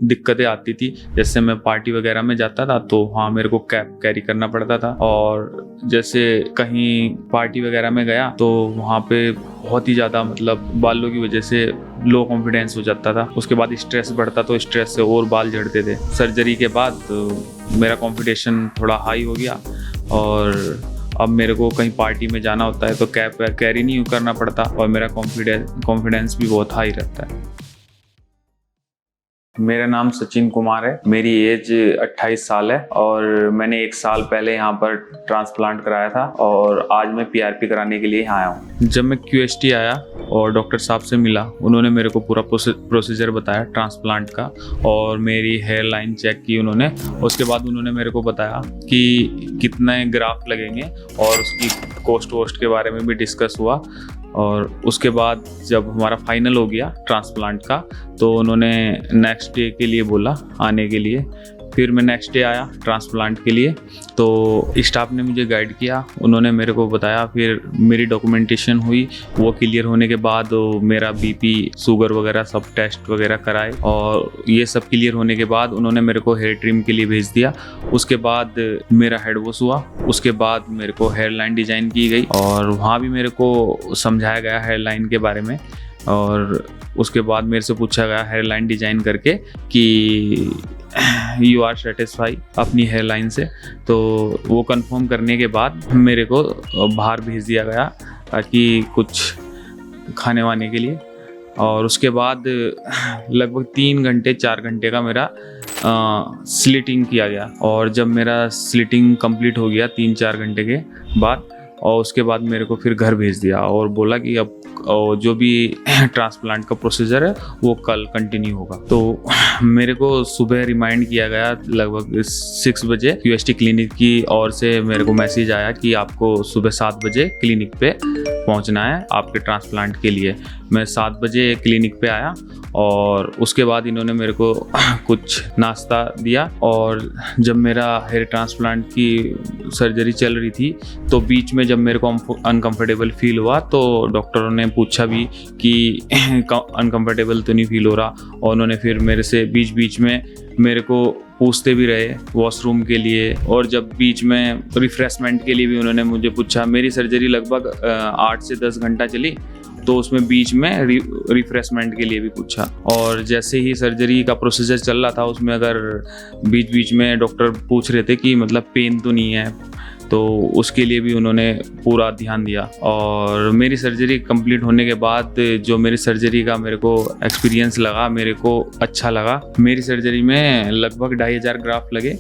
दिक्कतें आती थी। जैसे मैं पार्टी वगैरह में जाता था तो वहाँ मेरे को कैप कैरी करना पड़ता था, और जैसे कहीं पार्टी वगैरह में गया तो वहाँ पे बहुत ही ज़्यादा मतलब बालों की वजह से लो कॉन्फिडेंस हो जाता था। उसके बाद स्ट्रेस बढ़ता तो स्ट्रेस से और बाल झड़ते थे। सर्जरी के बाद मेरा कॉन्फिडेंस थोड़ा हाई हो गया, और अब मेरे को कहीं पार्टी में जाना होता है तो कैप कैरी नहीं करना पड़ता, और मेरा कॉन्फिडेंस भी बहुत हाई रहता है। मेरा नाम सचिन कुमार है, मेरी एज 28 साल है, और मैंने 1 साल पहले यहाँ पर ट्रांसप्लांट कराया था, और आज मैं पीआरपी कराने के लिए यहाँ आया हूँ। जब मैं क्यूएसटी आया और डॉक्टर साहब से मिला, उन्होंने मेरे को पूरा प्रोसीजर बताया ट्रांसप्लांट का, और मेरी हेयर लाइन चेक की उन्होंने। उसके बाद उन्होंने मेरे को बताया कि कितने ग्राफ्ट लगेंगे, और उसकी कॉस्ट वोस्ट के बारे में भी डिस्कस हुआ। और उसके बाद जब हमारा फाइनल हो गया ट्रांसप्लांट का, तो उन्होंने नेक्स्ट डे के लिए बोला आने के लिए। फिर मैं नेक्स्ट डे आया ट्रांसप्लांट के लिए, तो स्टाफ ने मुझे गाइड किया, उन्होंने मेरे को बताया। फिर मेरी डॉक्यूमेंटेशन हुई, वो क्लियर होने के बाद मेरा बीपी शुगर वगैरह सब टेस्ट वगैरह कराए, और ये सब क्लियर होने के बाद उन्होंने मेरे को हेयर ट्रिम के लिए भेज दिया। उसके बाद मेरा हेड वॉश हुआ, उसके बाद मेरे को हेयर लाइन डिज़ाइन की गई, और वहाँ भी मेरे को समझाया गया हेयर लाइन के बारे में। और उसके बाद मेरे से पूछा गया हेयर लाइन डिज़ाइन करके कि यू आर सेटिस्फाई अपनी हेयर लाइन से। तो वो कंफर्म करने के बाद मेरे को बाहर भेज दिया गया ताकि कुछ खाने वाने के लिए। और उसके बाद लगभग 3 घंटे 4 घंटे का मेरा स्लिटिंग किया गया, और जब मेरा स्लिटिंग कंप्लीट हो गया 3-4 घंटे के बाद, और उसके बाद मेरे को फिर घर भेज दिया और बोला कि अब जो भी ट्रांसप्लांट का प्रोसीजर है वो कल कंटिन्यू होगा। तो मेरे को सुबह रिमाइंड किया गया लगभग 6 बजे क्यूएसटी क्लिनिक की ओर से मेरे को मैसेज आया कि आपको सुबह 7 बजे क्लिनिक पे पहुंचना है आपके ट्रांसप्लांट के लिए। मैं 7 बजे क्लिनिक पे आया, और उसके बाद इन्होंने मेरे को कुछ नाश्ता दिया। और जब मेरा हेयर ट्रांसप्लांट की सर्जरी चल रही थी तो बीच में जब मेरे को अनकंफर्टेबल फील हुआ तो डॉक्टरों ने पूछा भी कि अनकंफर्टेबल तो नहीं फील हो रहा, और उन्होंने फिर मेरे से बीच बीच में मेरे को पूछते भी रहे वॉशरूम के लिए, और जब बीच में रिफ्रेशमेंट के लिए भी उन्होंने मुझे पूछा। मेरी सर्जरी लगभग 8 से 10 घंटा चली, तो उसमें बीच में रिफ्रेशमेंट के लिए भी पूछा। और जैसे ही सर्जरी का प्रोसीजर चल रहा था उसमें अगर बीच बीच में डॉक्टर पूछ रहे थे कि मतलब पेन तो नहीं है, तो उसके लिए भी उन्होंने पूरा ध्यान दिया। और मेरी सर्जरी कंप्लीट होने के बाद जो मेरी सर्जरी का मेरे को एक्सपीरियंस लगा, मेरे को अच्छा लगा। मेरी सर्जरी में लगभग 2500 ग्राफ्ट लगे,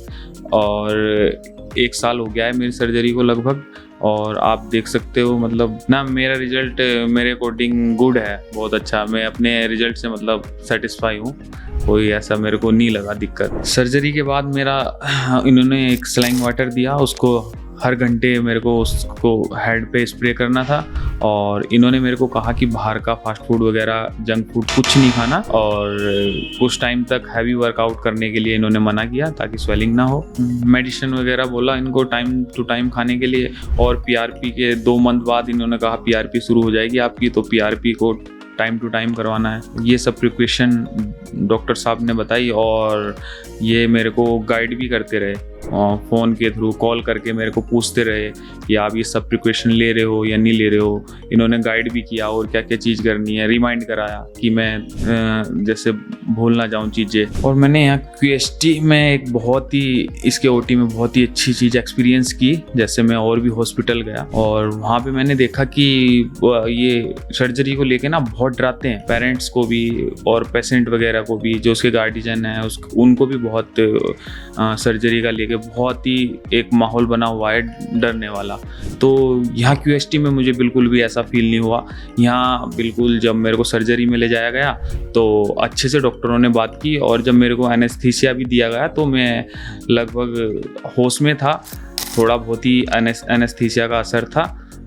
और 1 साल हो गया है मेरी सर्जरी को लगभग। और आप देख सकते हो मतलब ना, मेरा रिजल्ट मेरे अकॉर्डिंग गुड है, बहुत अच्छा। मैं अपने रिजल्ट से मतलब सेटिस्फाई हूँ, कोई ऐसा मेरे को नहीं लगा दिक्कत। सर्जरी के बाद मेरा इन्होंने एक स्लाइंग वाटर दिया, उसको हर घंटे मेरे को उसको हेड पे स्प्रे करना था। और इन्होंने मेरे को कहा कि बाहर का फास्ट फूड वगैरह, जंक फूड कुछ नहीं खाना, और कुछ टाइम तक हैवी वर्कआउट करने के लिए इन्होंने मना किया ताकि स्वेलिंग ना हो। मेडिसिन वगैरह बोला इनको टाइम टू टाइम खाने के लिए, और पीआरपी के 2 मंथ बाद इन्होंने कहा पीआरपी शुरू हो जाएगी आपकी, तो पीआरपी को टाइम टू टाइम करवाना है। ये सब प्रिकॉशन डॉक्टर साहब ने बताई, और ये मेरे को गाइड भी करते रहे, फ़ोन के थ्रू कॉल करके मेरे को पूछते रहे कि आप ये सब प्रिकॉशन ले रहे हो या नहीं ले रहे हो। इन्होंने गाइड भी किया और क्या क्या चीज़ करनी है, रिमाइंड कराया कि मैं जैसे भूल ना जाऊँ चीज़ें। और मैंने यहाँ क्यूएसटी में एक बहुत ही इसके ओटी में बहुत ही अच्छी चीज़ एक्सपीरियंस की। जैसे मैं और भी हॉस्पिटल गया, और वहाँ पे मैंने देखा कि ये सर्जरी को लेके ना बहुत डराते हैं, पेरेंट्स को भी और पेशेंट वगैरह को भी, जो उसके गार्डियन हैं उनको भी बहुत सर्जरी का लेके बहुत ही एक माहौल बना हुआ है डरने वाला। तो यहाँ क्यूएसटी में मुझे बिल्कुल भी ऐसा फील नहीं हुआ। यहाँ बिल्कुल जब मेरे को सर्जरी में ले जाया गया तो अच्छे से डॉक्टरों ने बात की, और जब मेरे को एनेस्थीसिया भी दिया गया तो मैं लगभग होश में था, थोड़ा बहुत ही एनेस्थीसिया का असर था।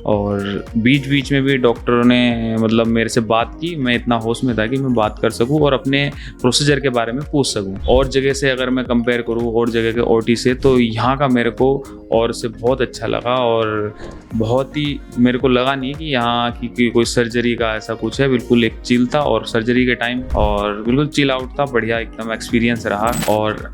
और बीच बीच में भी डॉक्टरों ने मतलब मेरे से बात की। मैं इतना होश में था कि मैं बात कर सकूं और अपने प्रोसीजर के बारे में पूछ सकूं। और जगह से अगर मैं कंपेयर करूं और जगह के ओटी से, तो यहाँ का मेरे को और से बहुत अच्छा लगा। और बहुत ही मेरे को लगा नहीं कि यहाँ की कोई सर्जरी का ऐसा कुछ है। बिल्कुल एक चिल था और सर्जरी के टाइम और बिल्कुल चिल आउट था, बढ़िया एकदम एक्सपीरियंस रहा। और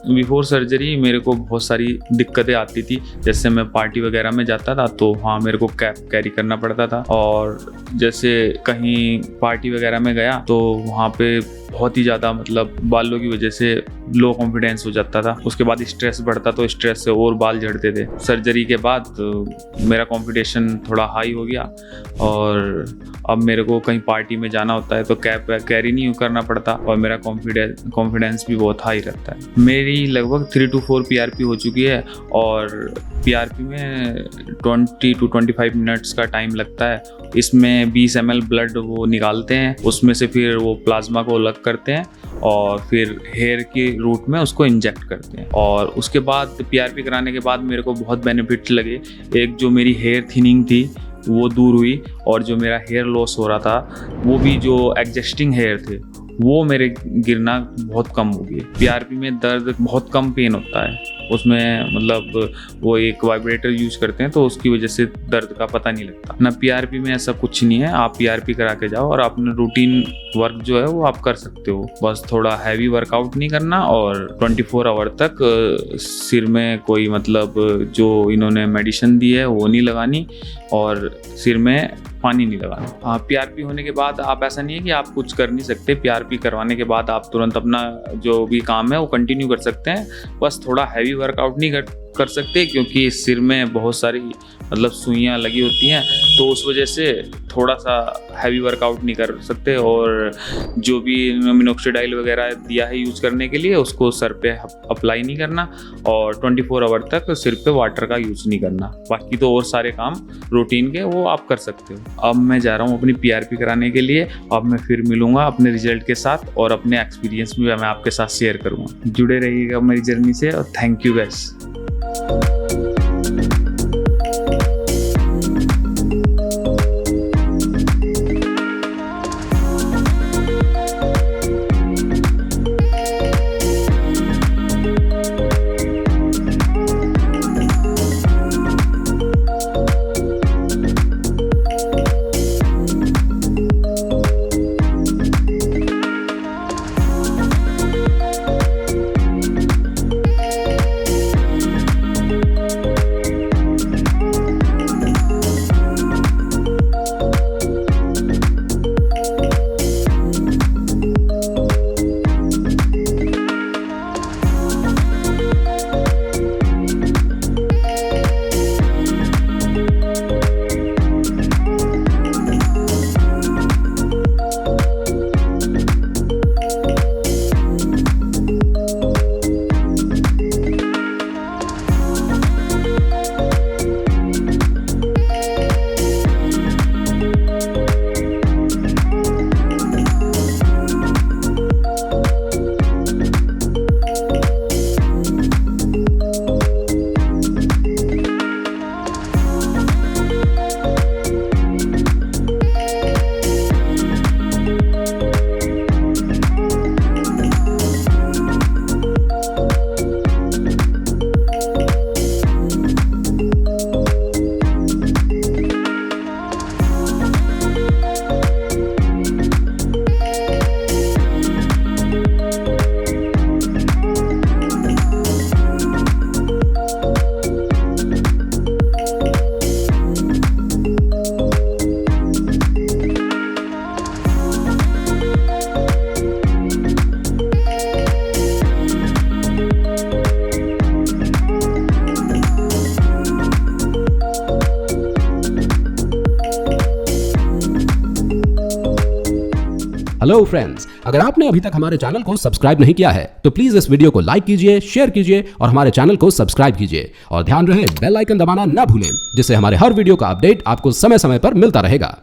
बिफोर सर्जरी मेरे को बहुत सारी दिक्कतें आती थी, जैसे मैं पार्टी वगैरह में जाता था तो वहाँ मेरे को कैप कैरी करना पड़ता था। और जैसे कहीं पार्टी वगैरह में गया तो वहाँ पे बहुत ही ज़्यादा मतलब बालों की वजह से लो कॉन्फिडेंस हो जाता था। उसके बाद स्ट्रेस बढ़ता तो स्ट्रेस से और बाल झड़ते थे। सर्जरी के बाद तो मेरा कॉन्फिडेंस थोड़ा हाई हो गया और अब मेरे को कहीं पार्टी में जाना होता है तो कैप कैरी नहीं करना पड़ता और मेरा कॉन्फिडेंस भी बहुत हाई रहता है। मेरी लगभग 3 to 4 PRP हो चुकी है और PRP में 20 to 25 मिनट्स का टाइम लगता है। इसमें 20 ml ब्लड वो निकालते हैं, उसमें से फिर वो प्लाज्मा को अलग करते हैं और फिर हेयर की रूट में उसको इंजेक्ट करते हैं। और उसके बाद PRP कराने के बाद मेरे को बहुत बेनिफिट्स लगे। एक जो मेरी हेयर थिनिंग थी वो दूर हुई और जो मेरा हेयर लॉस हो रहा था वो भी, जो एग्जिस्टिंग हेयर थे वो मेरे गिरना बहुत कम हो गई। PRP में दर्द बहुत कम पेन होता है, उसमें मतलब वो एक वाइब्रेटर यूज करते हैं तो उसकी वजह से दर्द का पता नहीं लगता ना। PRP में ऐसा कुछ नहीं है, आप PRP करा के जाओ और अपना रूटीन वर्क जो है वो आप कर सकते हो। बस थोड़ा हैवी वर्कआउट नहीं करना और 24 आवर तक सिर में कोई मतलब जो इन्होंने मेडिसिन दी है वो नहीं लगानी और सिर में पानी नहीं लगाना। PRP होने के बाद आप, ऐसा नहीं है कि आप कुछ कर नहीं सकते। PRP करवाने के बाद आप तुरंत अपना जो भी काम है वो कंटिन्यू कर सकते हैं। बस थोड़ा हैवी वर्कआउट नहीं कर सकते क्योंकि सिर में बहुत सारी मतलब सुइयां लगी होती हैं, तो उस वजह से थोड़ा सा हैवी वर्कआउट नहीं कर सकते। और जो भी मिनोक्सिडाइल वगैरह दिया है यूज़ करने के लिए उसको सर पे अप्लाई नहीं करना और 24 आवर तक सिर पे वाटर का यूज़ नहीं करना। बाकी तो और सारे काम रूटीन के वो आप कर सकते हो। अब मैं जा रहा हूँ अपनी PRP कराने के लिए। अब मैं फिर मिलूँगा अपने रिजल्ट के साथ और अपने एक्सपीरियंस भी मैं आपके साथ शेयर करूँगा। जुड़े रहिएगा मेरी जर्नी से और thank you guys. Hello friends, अगर आपने अभी तक हमारे चैनल को सब्सक्राइब नहीं किया है तो प्लीज इस वीडियो को लाइक कीजिए, शेयर कीजिए और हमारे चैनल को सब्सक्राइब कीजिए। और ध्यान रहे बेल आइकन दबाना ना भूलें, जिससे हमारे हर वीडियो का अपडेट आपको समय समय पर मिलता रहेगा।